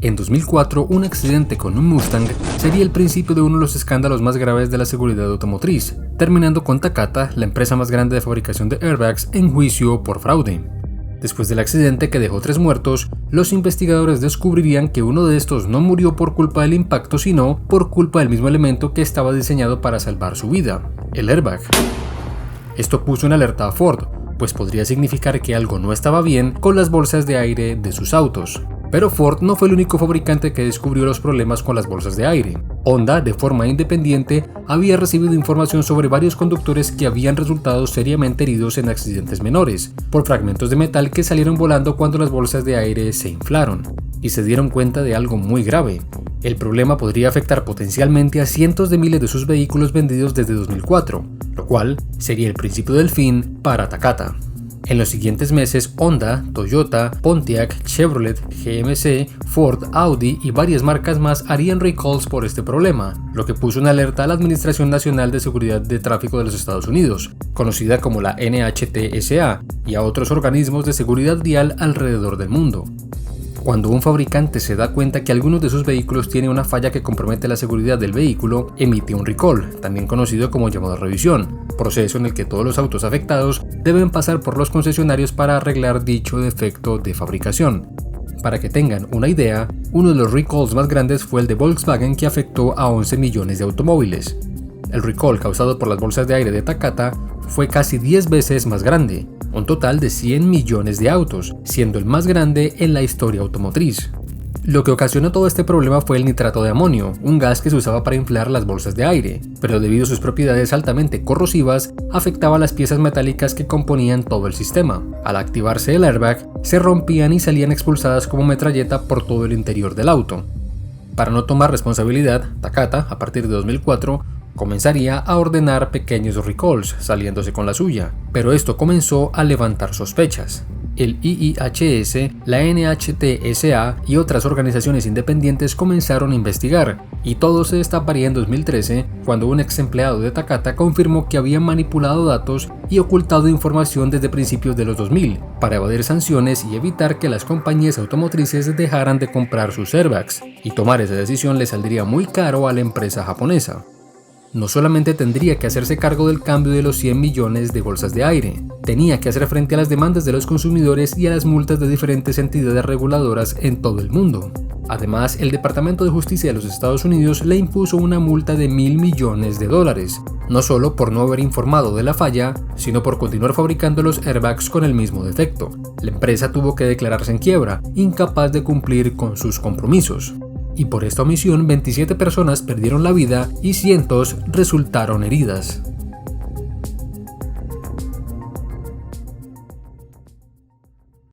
En 2004, un accidente con un Mustang sería el principio de uno de los escándalos más graves de la seguridad automotriz, terminando con Takata, la empresa más grande de fabricación de airbags, en juicio por fraude. Después del accidente que dejó 3 muertos, los investigadores descubrirían que uno de estos no murió por culpa del impacto, sino por culpa del mismo elemento que estaba diseñado para salvar su vida, el airbag. Esto puso en alerta a Ford, pues podría significar que algo no estaba bien con las bolsas de aire de sus autos. Pero Ford no fue el único fabricante que descubrió los problemas con las bolsas de aire. Honda, de forma independiente, había recibido información sobre varios conductores que habían resultado seriamente heridos en accidentes menores, por fragmentos de metal que salieron volando cuando las bolsas de aire se inflaron, y se dieron cuenta de algo muy grave. El problema podría afectar potencialmente a cientos de miles de sus vehículos vendidos desde 2004, lo cual sería el principio del fin para Takata. En los siguientes meses, Honda, Toyota, Pontiac, Chevrolet, GMC, Ford, Audi y varias marcas más harían recalls por este problema, lo que puso en alerta a la Administración Nacional de Seguridad de Tráfico de los Estados Unidos, conocida como la NHTSA, y a otros organismos de seguridad vial alrededor del mundo. Cuando un fabricante se da cuenta que algunos de sus vehículos tiene una falla que compromete la seguridad del vehículo, emite un recall, también conocido como llamado a revisión, proceso en el que todos los autos afectados deben pasar por los concesionarios para arreglar dicho defecto de fabricación. Para que tengan una idea, uno de los recalls más grandes fue el de Volkswagen, que afectó a 11 millones de automóviles. El recall causado por las bolsas de aire de Takata fue casi 10 veces más grande, un total de 100 millones de autos, siendo el más grande en la historia automotriz. Lo que ocasionó todo este problema fue el nitrato de amonio, un gas que se usaba para inflar las bolsas de aire, pero debido a sus propiedades altamente corrosivas, afectaba las piezas metálicas que componían todo el sistema. Al activarse el airbag, se rompían y salían expulsadas como metralleta por todo el interior del auto. Para no tomar responsabilidad, Takata, a partir de 2004, comenzaría a ordenar pequeños recalls, saliéndose con la suya, pero esto comenzó a levantar sospechas. El IIHS, la NHTSA y otras organizaciones independientes comenzaron a investigar, y todo se destaparía en 2013 cuando un ex empleado de Takata confirmó que había manipulado datos y ocultado información desde principios de los 2000 para evadir sanciones y evitar que las compañías automotrices dejaran de comprar sus airbags, y tomar esa decisión le saldría muy caro a la empresa japonesa. No solamente tendría que hacerse cargo del cambio de los 100 millones de bolsas de aire, tenía que hacer frente a las demandas de los consumidores y a las multas de diferentes entidades reguladoras en todo el mundo. Además, el Departamento de Justicia de los Estados Unidos le impuso una multa de $1.000 millones, no solo por no haber informado de la falla, sino por continuar fabricando los airbags con el mismo defecto. La empresa tuvo que declararse en quiebra, incapaz de cumplir con sus compromisos. Y por esta omisión 27 personas perdieron la vida y cientos resultaron heridas.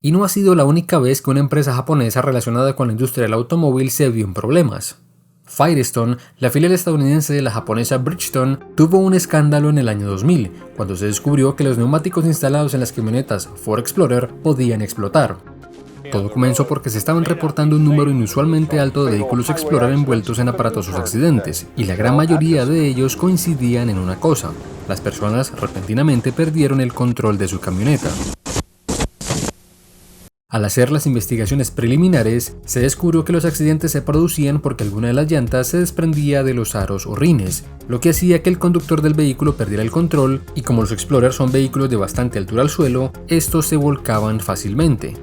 Y no ha sido la única vez que una empresa japonesa relacionada con la industria del automóvil se vio en problemas. Firestone, la filial estadounidense de la japonesa Bridgestone, tuvo un escándalo en el año 2000, cuando se descubrió que los neumáticos instalados en las camionetas Ford Explorer podían explotar. Todo comenzó porque se estaban reportando un número inusualmente alto de vehículos Explorer envueltos en aparatosos accidentes, y la gran mayoría de ellos coincidían en una cosa: las personas repentinamente perdieron el control de su camioneta. Al hacer las investigaciones preliminares, se descubrió que los accidentes se producían porque alguna de las llantas se desprendía de los aros o rines, lo que hacía que el conductor del vehículo perdiera el control, y como los Explorer son vehículos de bastante altura al suelo, estos se volcaban fácilmente.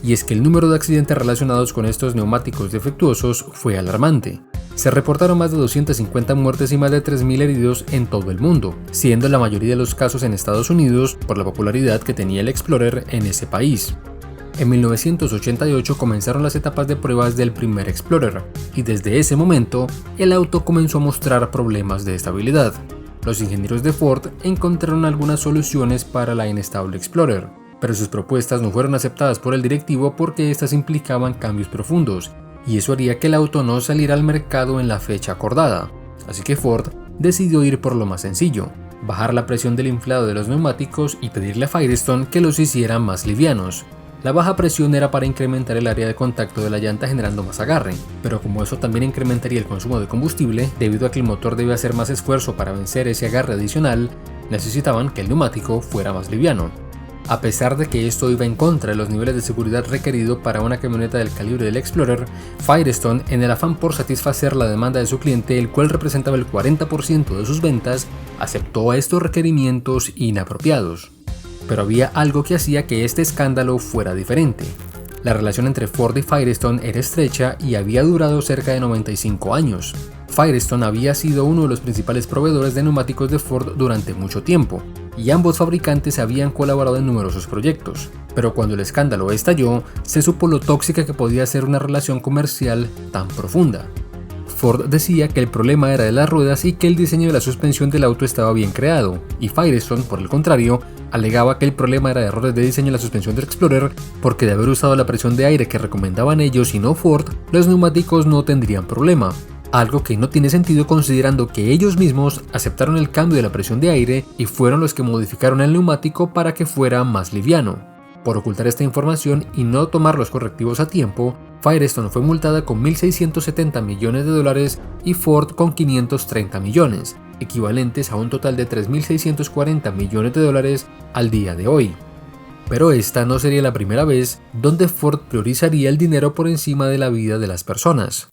Y es que el número de accidentes relacionados con estos neumáticos defectuosos fue alarmante. Se reportaron más de 250 muertes y más de 3.000 heridos en todo el mundo, siendo la mayoría de los casos en Estados Unidos por la popularidad que tenía el Explorer en ese país. En 1988 comenzaron las etapas de pruebas del primer Explorer, y desde ese momento el auto comenzó a mostrar problemas de estabilidad. Los ingenieros de Ford encontraron algunas soluciones para la inestable Explorer, pero sus propuestas no fueron aceptadas por el directivo porque estas implicaban cambios profundos, y eso haría que el auto no saliera al mercado en la fecha acordada. Así que Ford decidió ir por lo más sencillo: bajar la presión del inflado de los neumáticos y pedirle a Firestone que los hiciera más livianos. La baja presión era para incrementar el área de contacto de la llanta, generando más agarre, pero como eso también incrementaría el consumo de combustible, debido a que el motor debe hacer más esfuerzo para vencer ese agarre adicional, necesitaban que el neumático fuera más liviano. A pesar de que esto iba en contra de los niveles de seguridad requeridos para una camioneta del calibre del Explorer, Firestone, en el afán por satisfacer la demanda de su cliente, el cual representaba el 40% de sus ventas, aceptó estos requerimientos inapropiados. Pero había algo que hacía que este escándalo fuera diferente. La relación entre Ford y Firestone era estrecha y había durado cerca de 95 años. Firestone había sido uno de los principales proveedores de neumáticos de Ford durante mucho tiempo, y ambos fabricantes habían colaborado en numerosos proyectos. Pero cuando el escándalo estalló, se supo lo tóxica que podía ser una relación comercial tan profunda. Ford decía que el problema era de las ruedas y que el diseño de la suspensión del auto estaba bien creado, y Firestone, por el contrario, alegaba que el problema era de errores de diseño de la suspensión del Explorer, porque de haber usado la presión de aire que recomendaban ellos y no Ford, los neumáticos no tendrían problema. Algo que no tiene sentido considerando que ellos mismos aceptaron el cambio de la presión de aire y fueron los que modificaron el neumático para que fuera más liviano. Por ocultar esta información y no tomar los correctivos a tiempo, Firestone fue multada con $1.670 millones y Ford con 530 millones, equivalentes a un total de $3.640 millones al día de hoy. Pero esta no sería la primera vez donde Ford priorizaría el dinero por encima de la vida de las personas.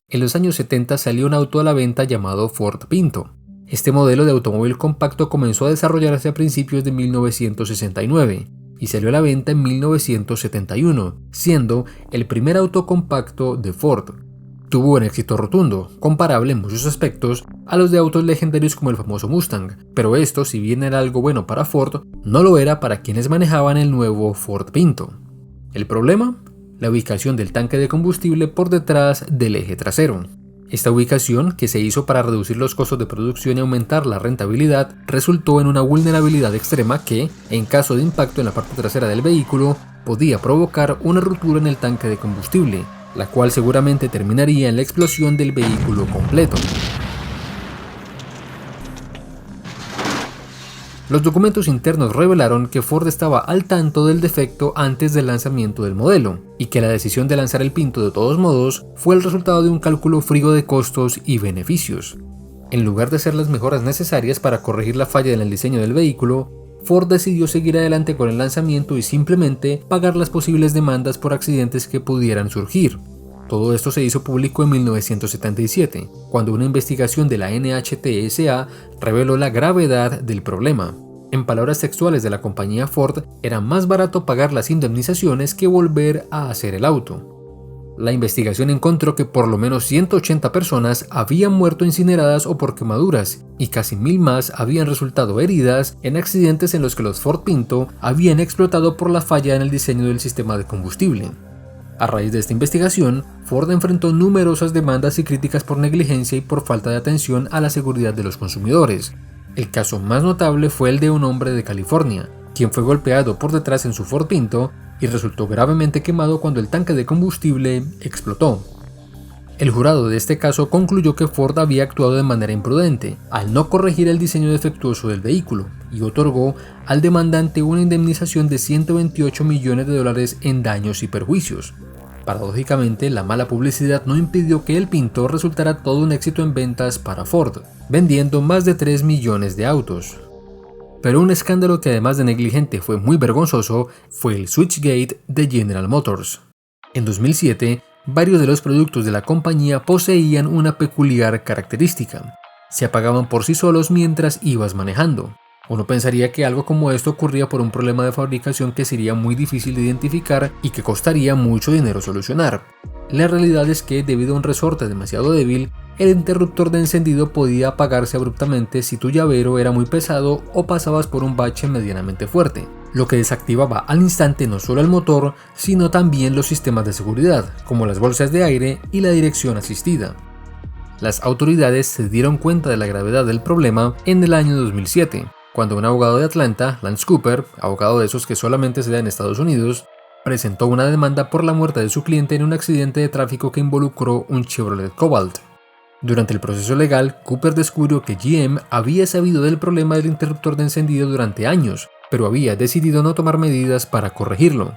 En los años 70 salió un auto a la venta llamado Ford Pinto. Este modelo de automóvil compacto comenzó a desarrollarse a principios de 1969 y salió a la venta en 1971, siendo el primer auto compacto de Ford. Tuvo un éxito rotundo, comparable en muchos aspectos a los de autos legendarios como el famoso Mustang, pero esto, si bien era algo bueno para Ford, no lo era para quienes manejaban el nuevo Ford Pinto. ¿El problema? La ubicación del tanque de combustible por detrás del eje trasero. Esta ubicación, que se hizo para reducir los costos de producción y aumentar la rentabilidad, resultó en una vulnerabilidad extrema que, en caso de impacto en la parte trasera del vehículo, podía provocar una ruptura en el tanque de combustible, la cual seguramente terminaría en la explosión del vehículo completo. Los documentos internos revelaron que Ford estaba al tanto del defecto antes del lanzamiento del modelo, y que la decisión de lanzar el Pinto de todos modos fue el resultado de un cálculo frío de costos y beneficios. En lugar de hacer las mejoras necesarias para corregir la falla en el diseño del vehículo, Ford decidió seguir adelante con el lanzamiento y simplemente pagar las posibles demandas por accidentes que pudieran surgir. Todo esto se hizo público en 1977, cuando una investigación de la NHTSA reveló la gravedad del problema. En palabras textuales de la compañía Ford, era más barato pagar las indemnizaciones que volver a hacer el auto. La investigación encontró que por lo menos 180 personas habían muerto incineradas o por quemaduras, y casi 1000 más habían resultado heridas en accidentes en los que los Ford Pinto habían explotado por la falla en el diseño del sistema de combustible. A raíz de esta investigación, Ford enfrentó numerosas demandas y críticas por negligencia y por falta de atención a la seguridad de los consumidores. El caso más notable fue el de un hombre de California, quien fue golpeado por detrás en su Ford Pinto y resultó gravemente quemado cuando el tanque de combustible explotó. El jurado de este caso concluyó que Ford había actuado de manera imprudente al no corregir el diseño defectuoso del vehículo y otorgó al demandante una indemnización de $128 millones en daños y perjuicios. Paradójicamente, la mala publicidad no impidió que el Pinto resultara todo un éxito en ventas para Ford, vendiendo más de 3 millones de autos. Pero un escándalo que además de negligente fue muy vergonzoso fue el Switchgate de General Motors. En 2007, varios de los productos de la compañía poseían una peculiar característica: se apagaban por sí solos mientras ibas manejando. Uno pensaría que algo como esto ocurría por un problema de fabricación que sería muy difícil de identificar y que costaría mucho dinero solucionar. La realidad es que, debido a un resorte demasiado débil, el interruptor de encendido podía apagarse abruptamente si tu llavero era muy pesado o pasabas por un bache medianamente fuerte, lo que desactivaba al instante no solo el motor, sino también los sistemas de seguridad, como las bolsas de aire y la dirección asistida. Las autoridades se dieron cuenta de la gravedad del problema en el año 2007, cuando un abogado de Atlanta, Lance Cooper, abogado de esos que solamente se da en Estados Unidos, presentó una demanda por la muerte de su cliente en un accidente de tráfico que involucró un Chevrolet Cobalt. Durante el proceso legal, Cooper descubrió que GM había sabido del problema del interruptor de encendido durante años, pero había decidido no tomar medidas para corregirlo.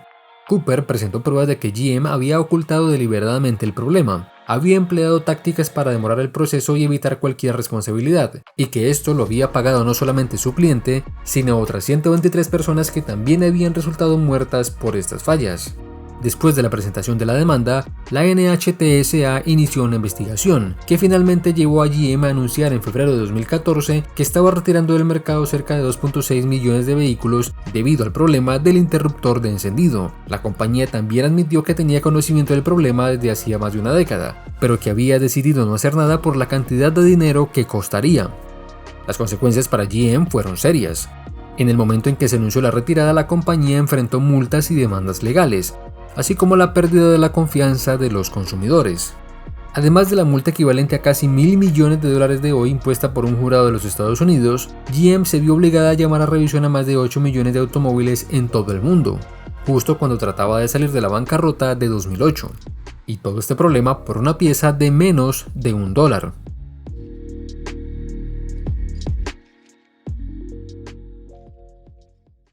Cooper presentó pruebas de que GM había ocultado deliberadamente el problema, había empleado tácticas para demorar el proceso y evitar cualquier responsabilidad, y que esto lo había pagado no solamente su cliente, sino otras 123 personas que también habían resultado muertas por estas fallas. Después de la presentación de la demanda, la NHTSA inició una investigación, que finalmente llevó a GM a anunciar en febrero de 2014 que estaba retirando del mercado cerca de 2.6 millones de vehículos debido al problema del interruptor de encendido. La compañía también admitió que tenía conocimiento del problema desde hacía más de una década, pero que había decidido no hacer nada por la cantidad de dinero que costaría. Las consecuencias para GM fueron serias. En el momento en que se anunció la retirada, la compañía enfrentó multas y demandas legales, así como la pérdida de la confianza de los consumidores. Además de la multa equivalente a casi $1.000 millones de hoy impuesta por un jurado de los Estados Unidos, GM se vio obligada a llamar a revisión a más de 8 millones de automóviles en todo el mundo, justo cuando trataba de salir de la bancarrota de 2008. Y todo este problema por una pieza de menos de $1.